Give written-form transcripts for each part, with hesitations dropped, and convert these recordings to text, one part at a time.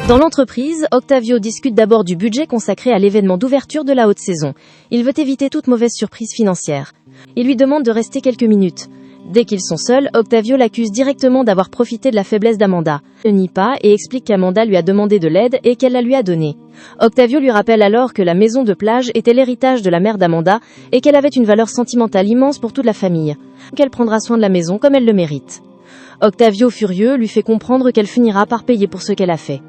Dans l'entreprise, Octavio discute d'abord du budget consacré à l'événement d'ouverture de la haute saison. Il veut éviter toute mauvaise surprise financière. Il lui demande de rester quelques minutes. Dès qu'ils sont seuls, Octavio l'accuse directement d'avoir profité de la faiblesse d'Amanda. Il ne nie pas et explique qu'Amanda lui a demandé de l'aide et qu'elle la lui a donnée. Octavio lui rappelle alors que la maison de plage était l'héritage de la mère d'Amanda et qu'elle avait une valeur sentimentale immense pour toute la famille. Qu'elle prendra soin de la maison comme elle le mérite. Octavio, furieux, lui fait comprendre qu'elle finira par payer pour ce qu'elle a fait.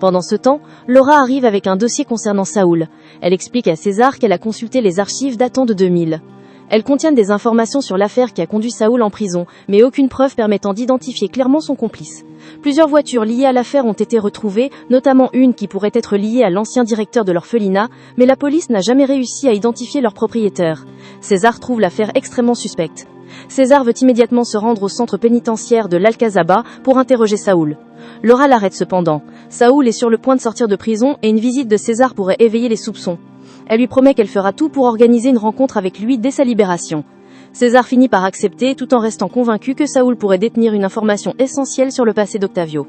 Pendant ce temps, Laura arrive avec un dossier concernant Saoul. Elle explique à César qu'elle a consulté les archives datant de 2000. Elles contiennent des informations sur l'affaire qui a conduit Saoul en prison, mais aucune preuve permettant d'identifier clairement son complice. Plusieurs voitures liées à l'affaire ont été retrouvées, notamment une qui pourrait être liée à l'ancien directeur de l'orphelinat, mais la police n'a jamais réussi à identifier leur propriétaire. César trouve l'affaire extrêmement suspecte. César veut immédiatement se rendre au centre pénitentiaire de l'Alcazaba pour interroger Saoul. Laura l'arrête cependant. Saoul est sur le point de sortir de prison et une visite de César pourrait éveiller les soupçons. Elle lui promet qu'elle fera tout pour organiser une rencontre avec lui dès sa libération. César finit par accepter tout en restant convaincu que Saoul pourrait détenir une information essentielle sur le passé d'Octavio.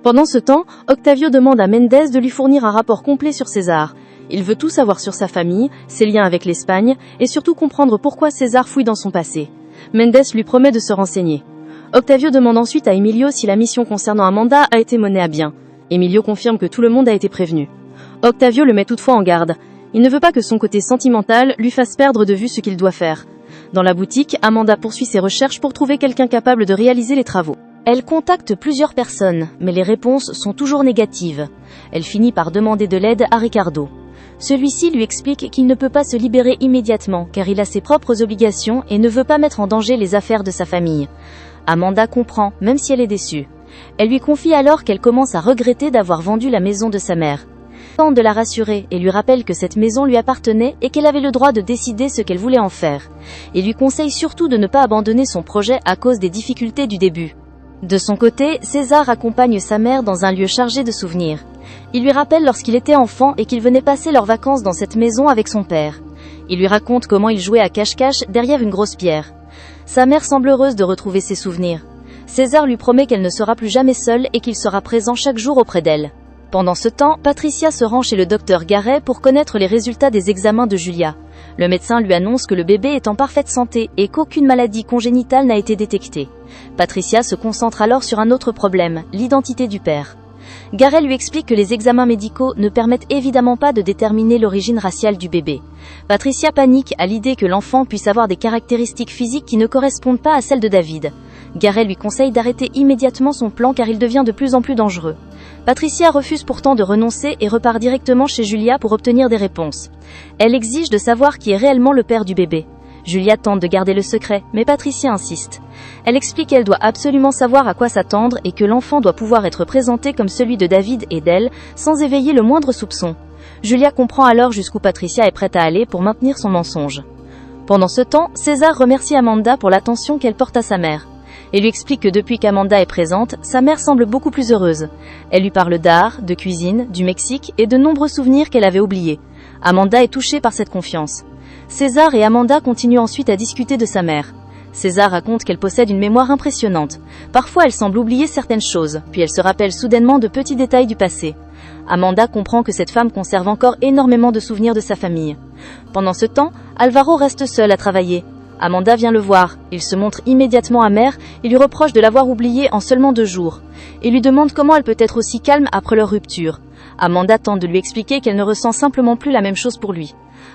Pendant ce temps, Octavio demande à Mendes de lui fournir un rapport complet sur César. Il veut tout savoir sur sa famille, ses liens avec l'Espagne, et surtout comprendre pourquoi César fouille dans son passé. Mendes lui promet de se renseigner. Octavio demande ensuite à Emilio si la mission concernant Amanda a été menée à bien. Emilio confirme que tout le monde a été prévenu. Octavio le met toutefois en garde. Il ne veut pas que son côté sentimental lui fasse perdre de vue ce qu'il doit faire. Dans la boutique, Amanda poursuit ses recherches pour trouver quelqu'un capable de réaliser les travaux. Elle contacte plusieurs personnes, mais les réponses sont toujours négatives. Elle finit par demander de l'aide à Ricardo. Celui-ci lui explique qu'il ne peut pas se libérer immédiatement car il a ses propres obligations et ne veut pas mettre en danger les affaires de sa famille. Amanda comprend, même si elle est déçue. Elle lui confie alors qu'elle commence à regretter d'avoir vendu la maison de sa mère. Elle tente de la rassurer et lui rappelle que cette maison lui appartenait et qu'elle avait le droit de décider ce qu'elle voulait en faire. Il lui conseille surtout de ne pas abandonner son projet à cause des difficultés du début. De son côté, César accompagne sa mère dans un lieu chargé de souvenirs. Il lui rappelle lorsqu'il était enfant et qu'il venait passer leurs vacances dans cette maison avec son père. Il lui raconte comment il jouait à cache-cache derrière une grosse pierre. Sa mère semble heureuse de retrouver ses souvenirs. César lui promet qu'elle ne sera plus jamais seule et qu'il sera présent chaque jour auprès d'elle. Pendant ce temps, Patricia se rend chez le docteur Garet pour connaître les résultats des examens de Julia. Le médecin lui annonce que le bébé est en parfaite santé et qu'aucune maladie congénitale n'a été détectée. Patricia se concentre alors sur un autre problème, l'identité du père. Garet lui explique que les examens médicaux ne permettent évidemment pas de déterminer l'origine raciale du bébé. Patricia panique à l'idée que l'enfant puisse avoir des caractéristiques physiques qui ne correspondent pas à celles de David. Garet lui conseille d'arrêter immédiatement son plan car il devient de plus en plus dangereux. Patricia refuse pourtant de renoncer et repart directement chez Julia pour obtenir des réponses. Elle exige de savoir qui est réellement le père du bébé. Julia tente de garder le secret, mais Patricia insiste. Elle explique qu'elle doit absolument savoir à quoi s'attendre et que l'enfant doit pouvoir être présenté comme celui de David et d'elle, sans éveiller le moindre soupçon. Julia comprend alors jusqu'où Patricia est prête à aller pour maintenir son mensonge. Pendant ce temps, César remercie Amanda pour l'attention qu'elle porte à sa mère. Et lui explique que depuis qu'Amanda est présente, sa mère semble beaucoup plus heureuse. Elle lui parle d'art, de cuisine, du Mexique et de nombreux souvenirs qu'elle avait oubliés. Amanda est touchée par cette confiance. César et Amanda continuent ensuite à discuter de sa mère. César raconte qu'elle possède une mémoire impressionnante. Parfois elle semble oublier certaines choses, puis elle se rappelle soudainement de petits détails du passé. Amanda comprend que cette femme conserve encore énormément de souvenirs de sa famille. Pendant ce temps, Alvaro reste seul à travailler. Amanda vient le voir, il se montre immédiatement amer et lui reproche de l'avoir oublié en seulement 2 jours. Il lui demande comment elle peut être aussi calme après leur rupture. Amanda tente de lui expliquer qu'elle ne ressent simplement plus la même chose pour lui.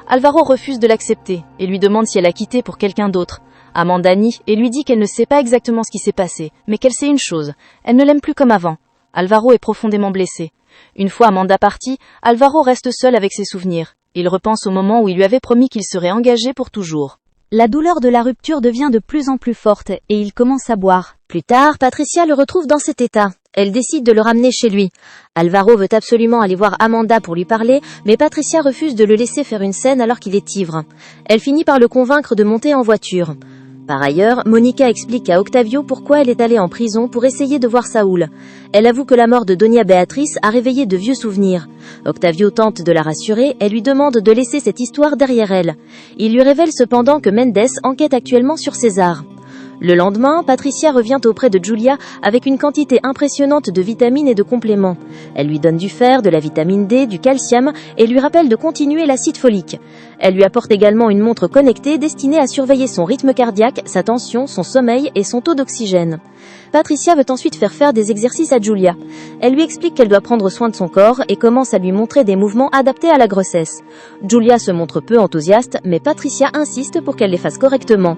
Alvaro refuse de l'accepter et lui demande si elle a quitté pour quelqu'un d'autre. Amanda nie et lui dit qu'elle ne sait pas exactement ce qui s'est passé, mais qu'elle sait une chose, elle ne l'aime plus comme avant. Alvaro est profondément blessé. Une fois Amanda partie, Alvaro reste seul avec ses souvenirs. Il repense au moment où il lui avait promis qu'il serait engagé pour toujours. La douleur de la rupture devient de plus en plus forte et il commence à boire. Plus tard, Patricia le retrouve dans cet état. Elle décide de le ramener chez lui. Alvaro veut absolument aller voir Amanda pour lui parler, mais Patricia refuse de le laisser faire une scène alors qu'il est ivre. Elle finit par le convaincre de monter en voiture. Par ailleurs, Monica explique à Octavio pourquoi elle est allée en prison pour essayer de voir Saoul. Elle avoue que la mort de Doña Beatriz a réveillé de vieux souvenirs. Octavio tente de la rassurer et lui demande de laisser cette histoire derrière elle. Il lui révèle cependant que Mendes enquête actuellement sur César. Le lendemain, Patricia revient auprès de Julia avec une quantité impressionnante de vitamines et de compléments. Elle lui donne du fer, de la vitamine D, du calcium et lui rappelle de continuer l'acide folique. Elle lui apporte également une montre connectée destinée à surveiller son rythme cardiaque, sa tension, son sommeil et son taux d'oxygène. Patricia veut ensuite faire des exercices à Julia. Elle lui explique qu'elle doit prendre soin de son corps et commence à lui montrer des mouvements adaptés à la grossesse. Julia se montre peu enthousiaste, mais Patricia insiste pour qu'elle les fasse correctement.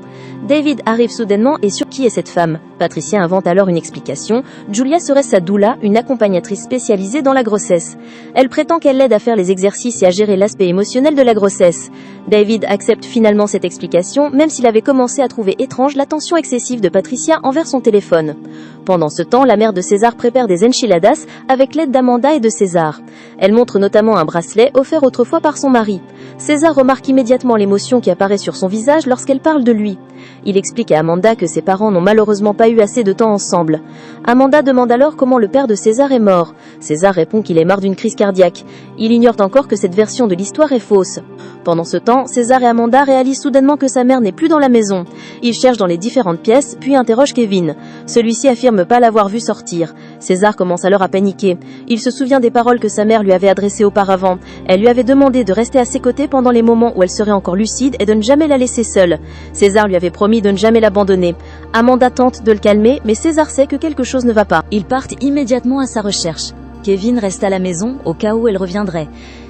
David arrive soudainement et sur qui est cette femme? Patricia invente alors une explication. Julia serait sa doula, une accompagnatrice spécialisée dans la grossesse. Elle prétend qu'elle l'aide à faire les exercices et à gérer l'aspect émotionnel de la grossesse. David accepte finalement cette explication, même s'il avait commencé à trouver étrange l'attention excessive de Patricia envers son téléphone. Pendant ce temps, la mère de César prépare des enchiladas avec l'aide d'Amanda et de César. Elle montre notamment un bracelet offert autrefois par son mari. César remarque immédiatement l'émotion qui apparaît sur son visage lorsqu'elle parle de lui. Il explique à Amanda que ses parents n'ont malheureusement pas eu assez de temps ensemble. Amanda demande alors comment le père de César est mort. César répond qu'il est mort d'une crise cardiaque. Il ignore encore que cette version de l'histoire est fausse. Pendant ce temps, César et Amanda réalisent soudainement que sa mère n'est plus dans la maison. Ils cherchent dans les différentes pièces, puis interrogent Kevin. Celui-ci affirme pas l'avoir vu sortir. César commence alors à paniquer. Il se souvient des paroles que sa mère lui avait adressées auparavant. Elle lui avait demandé de rester à ses côtés pendant les moments où elle serait encore lucide et de ne jamais la laisser seule. César lui avait promis de ne jamais l'abandonner. Amanda tente de le calmer, mais César sait que quelque chose ne va pas. Ils partent immédiatement à sa recherche. Kevin reste à la maison au cas où elle reviendrait.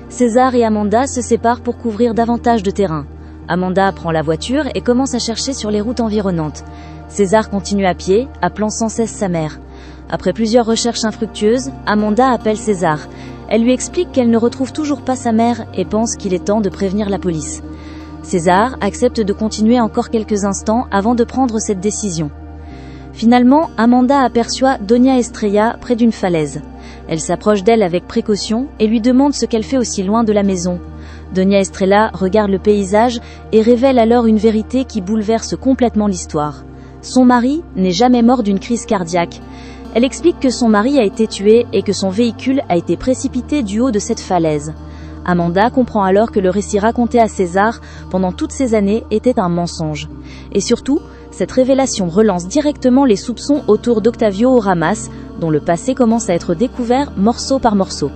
César et Amanda se séparent pour couvrir davantage de terrain. Amanda prend la voiture et commence à chercher sur les routes environnantes. César continue à pied, appelant sans cesse sa mère. Après plusieurs recherches infructueuses, Amanda appelle César. Elle lui explique qu'elle ne retrouve toujours pas sa mère et pense qu'il est temps de prévenir la police. César accepte de continuer encore quelques instants avant de prendre cette décision. Finalement, Amanda aperçoit Doña Estrella près d'une falaise. Elle s'approche d'elle avec précaution et lui demande ce qu'elle fait aussi loin de la maison. Doña Estrella regarde le paysage et révèle alors une vérité qui bouleverse complètement l'histoire. Son mari n'est jamais mort d'une crise cardiaque. Elle explique que son mari a été tué et que son véhicule a été précipité du haut de cette falaise. Amanda comprend alors que le récit raconté à César pendant toutes ces années était un mensonge. Et surtout, cette révélation relance directement les soupçons autour d'Octavio Oramas, dont le passé commence à être découvert morceau par morceau.